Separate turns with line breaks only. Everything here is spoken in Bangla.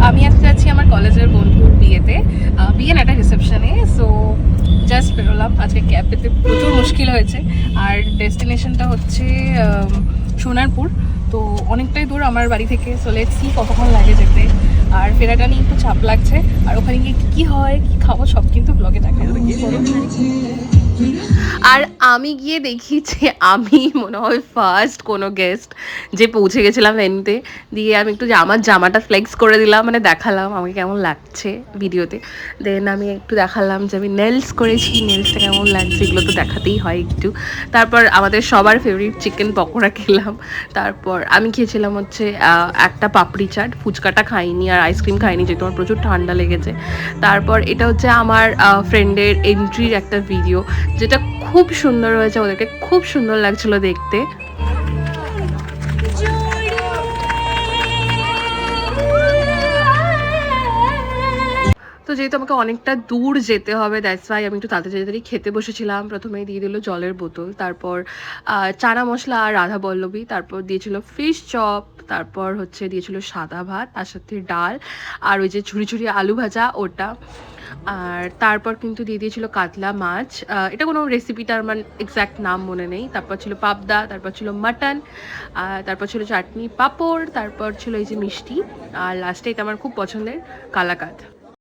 আমি আজকে যাচ্ছি আমার কলেজের বন্ধুর বিয়েতে, বিয়ে না একটা রিসেপশনে। সো জাস্ট বেরোলাম, আজকে ক্যাব পেতে প্রচুর মুশকিল হয়েছে। আর ডেস্টিনেশনটা হচ্ছে সোনারপুর, তো অনেকটাই দূর আমার বাড়ি থেকে। সো লেটস সি কতক্ষণ লাগে যেতে, আর ফেরাটা নিয়ে একটু চাপ লাগছে। আর ওখানে গিয়ে কী হয় কী খাবো সব কিন্তু ব্লগে দেখা যাবে। আর আমি গিয়ে দেখি যে আমি মনে হয় ফার্স্ট কোনো গেস্ট যে পৌঁছে গেছিলাম ভেন্যুতে। দিয়ে আমি একটু আমার জামাটা ফ্লেক্স করে দিলাম, মানে দেখালাম আমাকে কেমন লাগছে ভিডিওতে। দেন আমি একটু দেখালাম যে আমি নেলস করেছি, নেলসটা কেমন লাগছে, এগুলো তো দেখাতেই হয় একটু। তারপর আমাদের সবার ফেভারিট চিকেন পকোড়া খেলাম। তারপর আমি খেয়েছিলাম হচ্ছে একটা পাপড়ি চাট, ফুচকাটা খাইনি আর আইসক্রিম খাইনি যেহেতু আমার প্রচুর ঠান্ডা লেগেছে। তারপর এটা হচ্ছে আমার ফ্রেন্ডের এন্ট্রির একটা ভিডিও, যেটা খুব সুন্দর হয়েছে, ওদেরকে খুব সুন্দর লাগছিল দেখতে। তো যেহেতু আমাকে অনেকটা দূর যেতে হবে, দ্যাটস ওয়াই আমি একটু তাড়াতাড়ি খেতে বসেছিলাম। প্রথমেই দিয়ে দিল জলের বোতল, তারপর চানা মশলা আর রাধা বল্লভী, তারপর দিয়েছিল ফিশ চপ, তারপর হচ্ছে দিয়েছিল সাদা ভাত, তার সাথে ডাল, আর ওই যে ঝুড়ি ঝুড়ি আলু ভাজা ওটা। আর তারপর কিন্তু দিয়ে দিয়েছিল কাতলা মাছ, এটা কোনো রেসিপিটার আমার এক্স্যাক্ট নাম মনে নেই। তারপর ছিল পাবদা, তারপর ছিল মাটন, তারপর ছিল চাটনি পাঁপড়, তারপর ছিল এই যে মিষ্টি, আর লাস্টে এটা আমার খুব পছন্দের কালাকাঁদ।